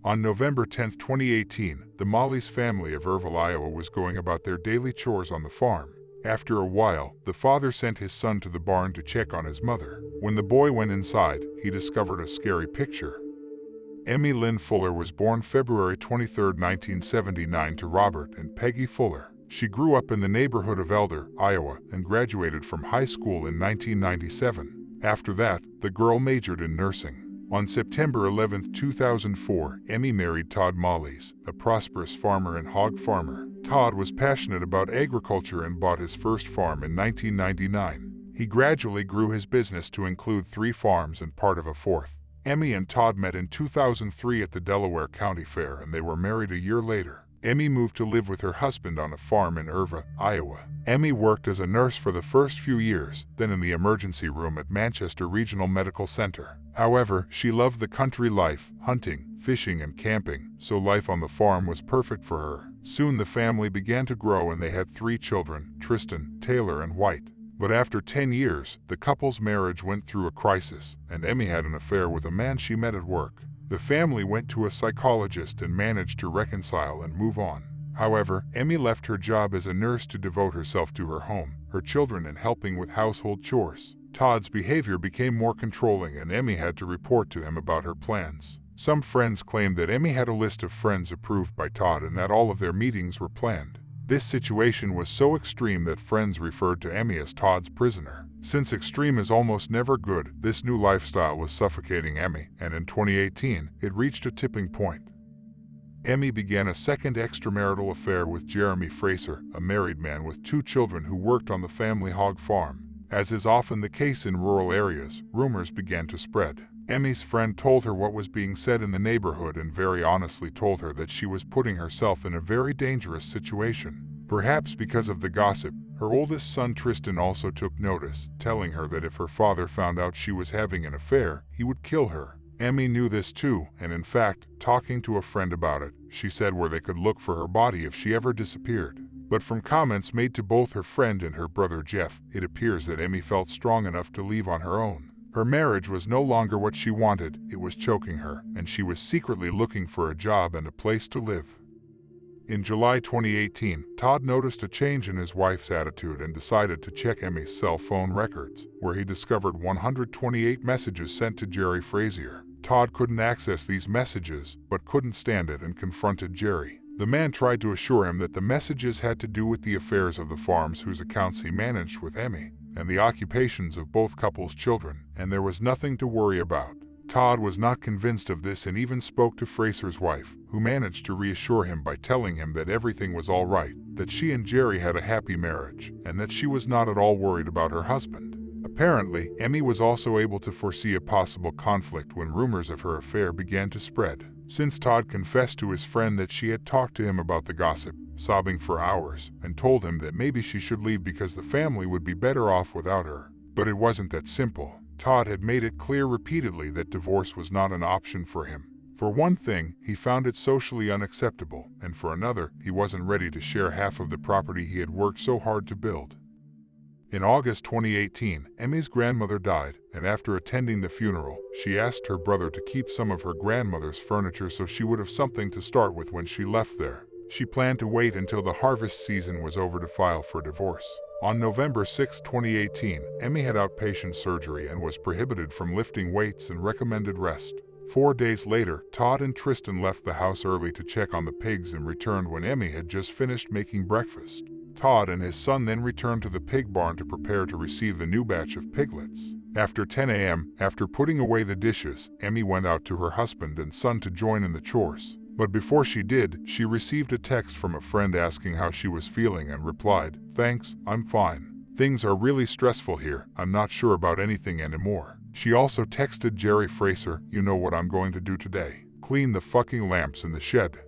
On November 10, 2018, the Mollis family of Irville, Iowa was going about their daily chores on the farm. After a while, the father sent his son to the barn to check on his mother. When the boy went inside, he discovered a scary picture. Emmy Lynn Fuller was born February 23, 1979 to Robert and Peggy Fuller. She grew up in the neighborhood of Elder, Iowa, and graduated from high school in 1997. After that, the girl majored in nursing. On September 11, 2004, Emmy married Todd Mullis, a prosperous farmer and hog farmer. Todd was passionate about agriculture and bought his first farm in 1999. He gradually grew his business to include 3 farms and part of a 4th. Emmy and Todd met in 2003 at the Delaware County Fair, and they were married a year later. Emmy moved to live with her husband on a farm in Irville, Iowa. Emmy worked as a nurse for the first few years, then in the emergency room at Manchester Regional Medical Center. However, she loved the country life, hunting, fishing, and camping, so life on the farm was perfect for her. Soon the family began to grow and they had 3 children, Tristan, Taylor, and White. But after 10 years, the couple's marriage went through a crisis, and Emmy had an affair with a man she met at work. The family went to a psychologist and managed to reconcile and move on. However, Emmy left her job as a nurse to devote herself to her home, her children, and helping with household chores. Todd's behavior became more controlling and Emmy had to report to him about her plans. Some friends claimed that Emmy had a list of friends approved by Todd and that all of their meetings were planned. This situation was so extreme that friends referred to Emmy as Todd's prisoner. Since extreme is almost never good, this new lifestyle was suffocating Emmy, and in 2018, it reached a tipping point. Emmy began a second extramarital affair with Jeremy Fraser, a married man with 2 children who worked on the family hog farm. As is often the case in rural areas, rumors began to spread. Emmy's friend told her what was being said in the neighborhood and very honestly told her that she was putting herself in a very dangerous situation. Perhaps because of the gossip, her oldest son Tristan also took notice, telling her that if her father found out she was having an affair, he would kill her. Emmy knew this too, and in fact, talking to a friend about it, she said where they could look for her body if she ever disappeared. But from comments made to both her friend and her brother Jeff, it appears that Emmy felt strong enough to leave on her own. Her marriage was no longer what she wanted, it was choking her, and she was secretly looking for a job and a place to live. In July 2018, Todd noticed a change in his wife's attitude and decided to check Emmy's cell phone records, where he discovered 128 messages sent to Jerry Frazier. Todd couldn't access these messages, but couldn't stand it and confronted Jerry. The man tried to assure him that the messages had to do with the affairs of the farms whose accounts he managed with Emmy, and the occupations of both couples' children, and there was nothing to worry about. Todd was not convinced of this and even spoke to Fraser's wife, who managed to reassure him by telling him that everything was all right, that she and Jerry had a happy marriage, and that she was not at all worried about her husband. Apparently, Emmy was also able to foresee a possible conflict when rumors of her affair began to spread. Since Todd confessed to his friend that she had talked to him about the gossip, sobbing for hours, and told him that maybe she should leave because the family would be better off without her. But it wasn't that simple. Todd had made it clear repeatedly that divorce was not an option for him. For one thing, he found it socially unacceptable, and for another, he wasn't ready to share half of the property he had worked so hard to build. In August 2018, Emmy's grandmother died, and after attending the funeral, she asked her brother to keep some of her grandmother's furniture so she would have something to start with when she left there. She planned to wait until the harvest season was over to file for divorce. On November 6, 2018, Emmy had outpatient surgery and was prohibited from lifting weights and recommended rest. 4 days later, Todd and Tristan left the house early to check on the pigs and returned when Emmy had just finished making breakfast. Todd and his son then returned to the pig barn to prepare to receive the new batch of piglets. After 10 a.m., after putting away the dishes, Emmy went out to her husband and son to join in the chores. But before she did, she received a text from a friend asking how she was feeling and replied, "Thanks, I'm fine. Things are really stressful here, I'm not sure about anything anymore." She also texted Jerry Fraser, "You know what I'm going to do today? Clean the fucking lamps in the shed."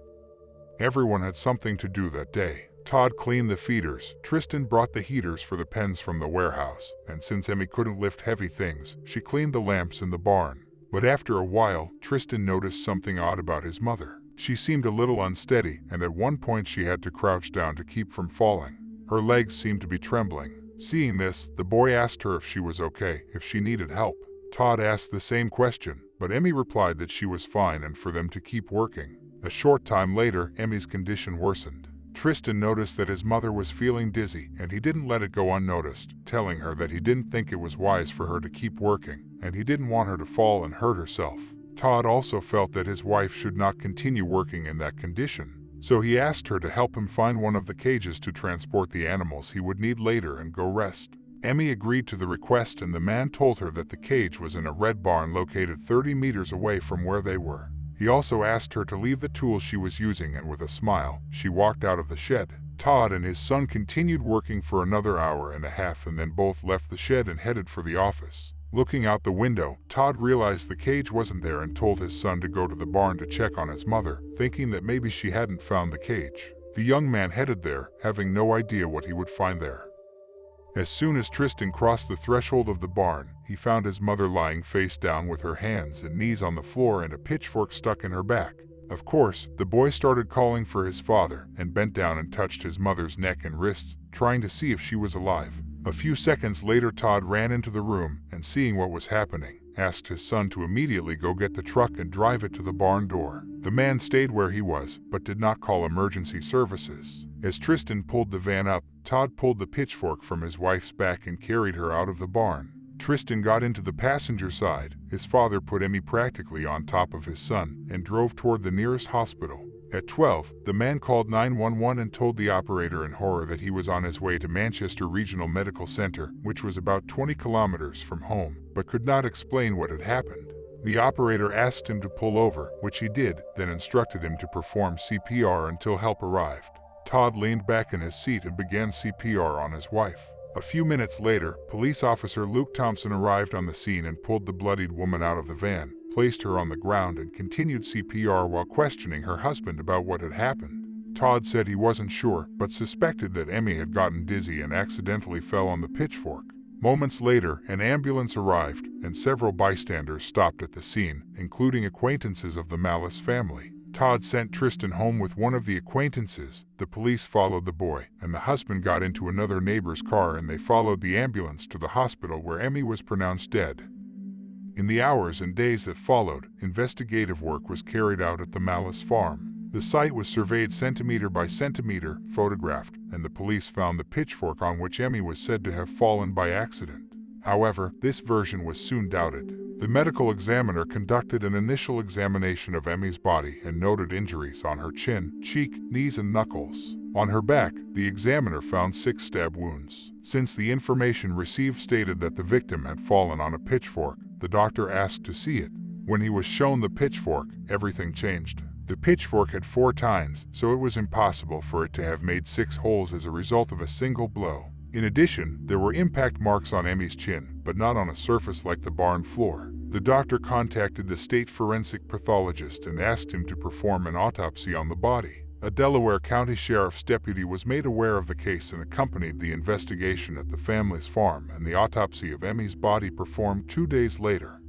Everyone had something to do that day. Todd cleaned the feeders, Tristan brought the heaters for the pens from the warehouse, and since Emmy couldn't lift heavy things, she cleaned the lamps in the barn. But after a while, Tristan noticed something odd about his mother. She seemed a little unsteady, and at one point she had to crouch down to keep from falling. Her legs seemed to be trembling. Seeing this, the boy asked her if she was okay, if she needed help. Todd asked the same question, but Emmy replied that she was fine and for them to keep working. A short time later, Emmy's condition worsened. Tristan noticed that his mother was feeling dizzy, and he didn't let it go unnoticed, telling her that he didn't think it was wise for her to keep working, and he didn't want her to fall and hurt herself. Todd also felt that his wife should not continue working in that condition, so he asked her to help him find one of the cages to transport the animals he would need later and go rest. Emmy agreed to the request, and the man told her that the cage was in a red barn located 30 meters away from where they were. He also asked her to leave the tools she was using, and with a smile, she walked out of the shed. Todd and his son continued working for another hour and a half, and then both left the shed and headed for the office. Looking out the window, Todd realized the cage wasn't there and told his son to go to the barn to check on his mother, thinking that maybe she hadn't found the cage. The young man headed there, having no idea what he would find there. As soon as Tristan crossed the threshold of the barn, he found his mother lying face down with her hands and knees on the floor and a pitchfork stuck in her back. Of course, the boy started calling for his father and bent down and touched his mother's neck and wrists, trying to see if she was alive. A few seconds later, Todd ran into the room and, seeing what was happening, asked his son to immediately go get the truck and drive it to the barn door. The man stayed where he was, but did not call emergency services. As Tristan pulled the van up, Todd pulled the pitchfork from his wife's back and carried her out of the barn. Tristan got into the passenger side. His father put Emmy practically on top of his son and drove toward the nearest hospital. At 12, the man called 911 and told the operator in horror that he was on his way to Manchester Regional Medical Center, which was about 20 kilometers from home, but could not explain what had happened. The operator asked him to pull over, which he did, then instructed him to perform CPR until help arrived. Todd leaned back in his seat and began CPR on his wife. A few minutes later, police officer Luke Thompson arrived on the scene and pulled the bloodied woman out of the van, placed her on the ground, and continued CPR while questioning her husband about what had happened. Todd said he wasn't sure, but suspected that Emmy had gotten dizzy and accidentally fell on the pitchfork. Moments later, an ambulance arrived, and several bystanders stopped at the scene, including acquaintances of the Mullis family. Todd sent Tristan home with one of the acquaintances. The police followed the boy, and the husband got into another neighbor's car, and they followed the ambulance to the hospital where Emmy was pronounced dead. In the hours and days that followed, investigative work was carried out at the Mullis farm. The site was surveyed centimeter by centimeter, photographed, and the police found the pitchfork on which Emmy was said to have fallen by accident. However, this version was soon doubted. The medical examiner conducted an initial examination of Emmy's body and noted injuries on her chin, cheek, knees, and knuckles. On her back, the examiner found 6 stab wounds. Since the information received stated that the victim had fallen on a pitchfork, the doctor asked to see it. When he was shown the pitchfork, everything changed. The pitchfork had 4 tines, so it was impossible for it to have made 6 holes as a result of a single blow. In addition, there were impact marks on Emmy's chin, but not on a surface like the barn floor. The doctor contacted the state forensic pathologist and asked him to perform an autopsy on the body. A Delaware County Sheriff's deputy was made aware of the case and accompanied the investigation at the family's farm, and the autopsy of Emmy's body performed 2 days later.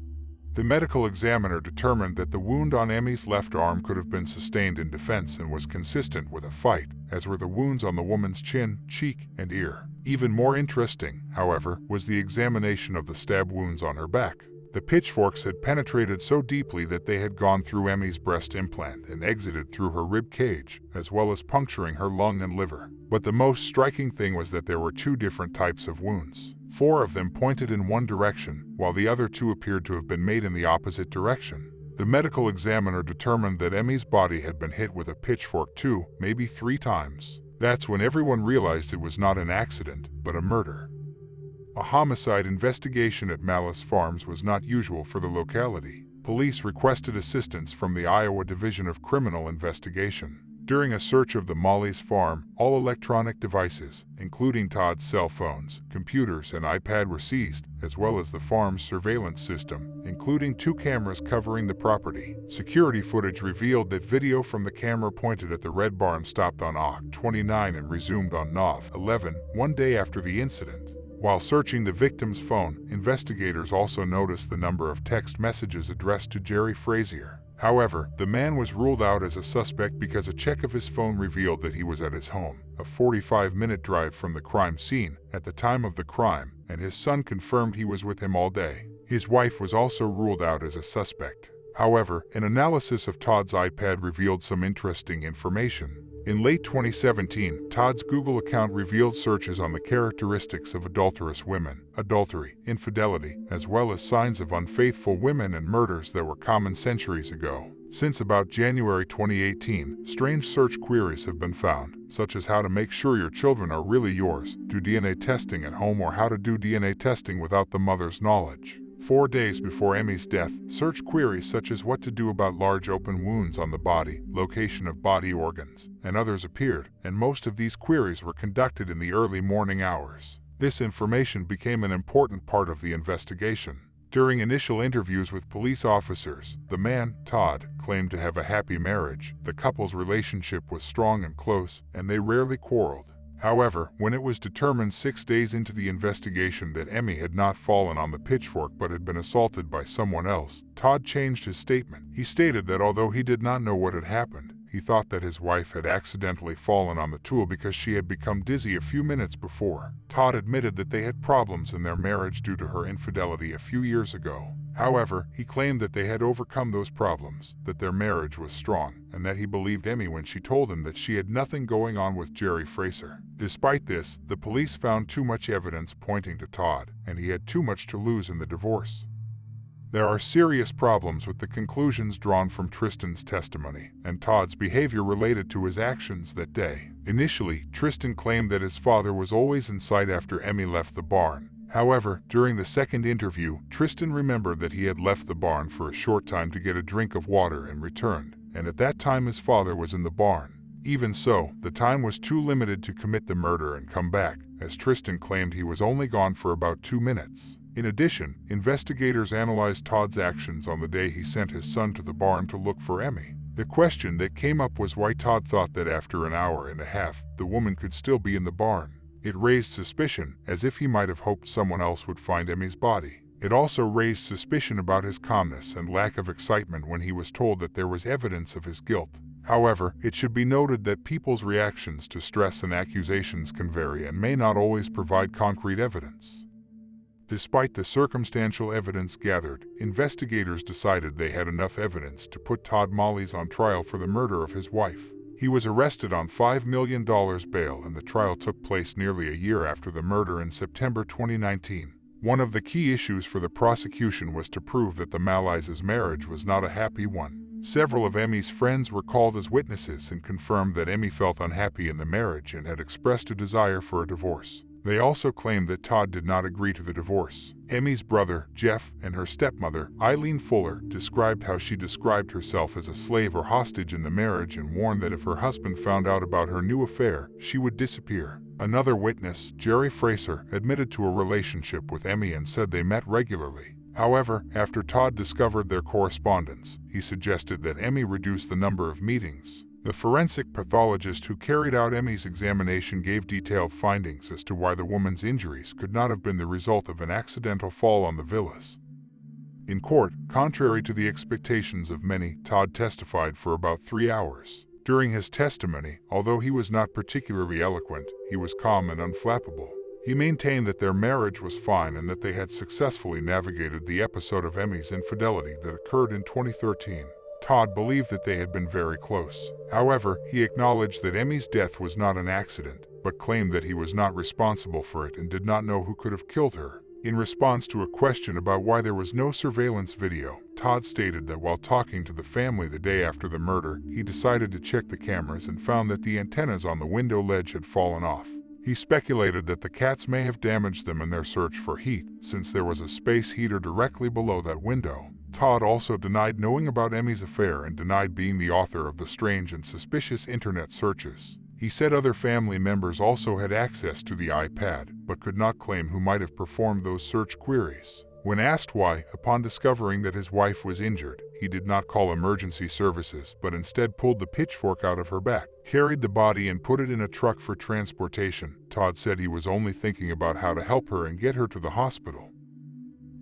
The medical examiner determined that the wound on Emmy's left arm could have been sustained in defense and was consistent with a fight, as were the wounds on the woman's chin, cheek, and ear. Even more interesting, however, was the examination of the stab wounds on her back. The pitchforks had penetrated so deeply that they had gone through Emmy's breast implant and exited through her rib cage, as well as puncturing her lung and liver. But the most striking thing was that there were 2 different types of wounds. 4 of them pointed in one direction, while the other 2 appeared to have been made in the opposite direction. The medical examiner determined that Emmy's body had been hit with a pitchfork 2, maybe 3 times. That's when everyone realized it was not an accident, but a murder. A homicide investigation at Mullis Farms was not usual for the locality. Police requested assistance from the Iowa Division of Criminal Investigation. During a search of the Mullis farm, all electronic devices, including Todd's cell phones, computers, and iPad were seized, as well as the farm's surveillance system, including 2 cameras covering the property. Security footage revealed that video from the camera pointed at the red barn stopped on Oct 29 and resumed on Nov 11, 1 day after the incident. While searching the victim's phone, investigators also noticed the number of text messages addressed to Jerry Frazier. However, the man was ruled out as a suspect because a check of his phone revealed that he was at his home, a 45-minute drive from the crime scene, at the time of the crime, and his son confirmed he was with him all day. His wife was also ruled out as a suspect. However, an analysis of Todd's iPad revealed some interesting information. In late 2017, Todd's Google account revealed searches on the characteristics of adulterous women, adultery, infidelity, as well as signs of unfaithful women and murders that were common centuries ago. Since about January 2018, strange search queries have been found, such as how to make sure your children are really yours, do DNA testing at home, or how to do DNA testing without the mother's knowledge. 4 days before Emmy's death, search queries such as what to do about large open wounds on the body, location of body organs, and others appeared, and most of these queries were conducted in the early morning hours. This information became an important part of the investigation. During initial interviews with police officers, the man, Todd, claimed to have a happy marriage. The couple's relationship was strong and close, and they rarely quarreled. However, when it was determined 6 days into the investigation that Emmy had not fallen on the pitchfork but had been assaulted by someone else, Todd changed his statement. He stated that although he did not know what had happened, he thought that his wife had accidentally fallen on the tool because she had become dizzy a few minutes before. Todd admitted that they had problems in their marriage due to her infidelity a few years ago. However, he claimed that they had overcome those problems, that their marriage was strong, and that he believed Emmy when she told him that she had nothing going on with Jerry Fraser. Despite this, the police found too much evidence pointing to Todd, and he had too much to lose in the divorce. There are serious problems with the conclusions drawn from Tristan's testimony and Todd's behavior related to his actions that day. Initially, Tristan claimed that his father was always in sight after Emmy left the barn. However, during the second interview, Tristan remembered that he had left the barn for a short time to get a drink of water and returned, and at that time his father was in the barn. Even so, the time was too limited to commit the murder and come back, as Tristan claimed he was only gone for about 2 minutes. In addition, investigators analyzed Todd's actions on the day he sent his son to the barn to look for Emmy. The question that came up was why Todd thought that after an hour and a half, the woman could still be in the barn. It raised suspicion, as if he might have hoped someone else would find Emmy's body. It also raised suspicion about his calmness and lack of excitement when he was told that there was evidence of his guilt. However, it should be noted that people's reactions to stress and accusations can vary and may not always provide concrete evidence. Despite the circumstantial evidence gathered, investigators decided they had enough evidence to put Todd Mullis on trial for the murder of his wife. He was arrested on $5 million bail, and the trial took place nearly a year after the murder in September 2019. One of the key issues for the prosecution was to prove that the Mullis' marriage was not a happy one. Several of Emmy's friends were called as witnesses and confirmed that Emmy felt unhappy in the marriage and had expressed a desire for a divorce. They also claimed that Todd did not agree to the divorce. Emmy's brother, Jeff, and her stepmother, Eileen Fuller, described how she described herself as a slave or hostage in the marriage and warned that if her husband found out about her new affair, she would disappear. Another witness, Jerry Fraser, admitted to a relationship with Emmy and said they met regularly. However, after Todd discovered their correspondence, he suggested that Emmy reduce the number of meetings. The forensic pathologist who carried out Emmy's examination gave detailed findings as to why the woman's injuries could not have been the result of an accidental fall on the villas. In court, contrary to the expectations of many, Todd testified for about 3 hours. During his testimony, although he was not particularly eloquent, he was calm and unflappable. He maintained that their marriage was fine and that they had successfully navigated the episode of Emmy's infidelity that occurred in 2013. Todd believed that they had been very close. However, he acknowledged that Emmy's death was not an accident, but claimed that he was not responsible for it and did not know who could have killed her. In response to a question about why there was no surveillance video, Todd stated that while talking to the family the day after the murder, he decided to check the cameras and found that the antennas on the window ledge had fallen off. He speculated that the cats may have damaged them in their search for heat, since there was a space heater directly below that window. Todd also denied knowing about Emmy's affair and denied being the author of the strange and suspicious internet searches. He said other family members also had access to the iPad, but could not claim who might have performed those search queries. When asked why, upon discovering that his wife was injured, he did not call emergency services but instead pulled the pitchfork out of her back, carried the body and put it in a truck for transportation, Todd said he was only thinking about how to help her and get her to the hospital.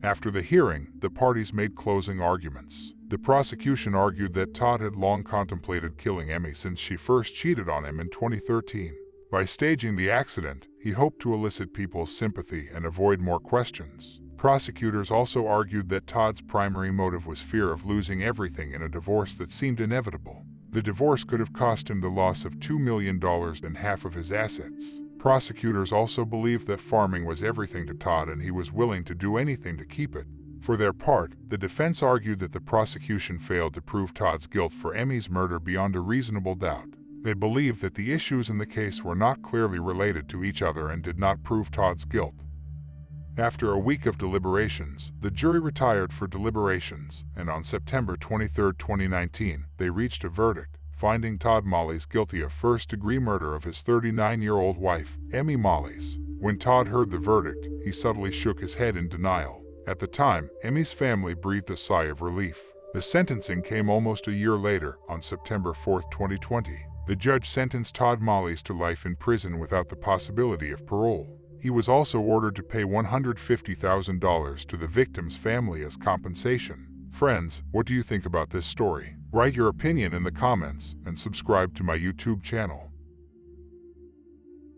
After the hearing, the parties made closing arguments. The prosecution argued that Todd had long contemplated killing Emmy since she first cheated on him in 2013. By staging the accident, he hoped to elicit people's sympathy and avoid more questions. Prosecutors also argued that Todd's primary motive was fear of losing everything in a divorce that seemed inevitable. The divorce could have cost him the loss of $2 million and half of his assets. Prosecutors also believed that farming was everything to Todd and he was willing to do anything to keep it. For their part, the defense argued that the prosecution failed to prove Todd's guilt for Emmy's murder beyond a reasonable doubt. They believed that the issues in the case were not clearly related to each other and did not prove Todd's guilt. After a week of deliberations, the jury retired for deliberations, and on September 23, 2019, they reached a verdict, finding Todd Mollis guilty of first-degree murder of his 39-year-old wife, Emmy Mollis. When Todd heard the verdict, he subtly shook his head in denial. At the time, Emmy's family breathed a sigh of relief. The sentencing came almost a year later, on September 4, 2020. The judge sentenced Todd Mollis to life in prison without the possibility of parole. He was also ordered to pay $150,000 to the victim's family as compensation. Friends, what do you think about this story? Write your opinion in the comments and subscribe to my YouTube channel.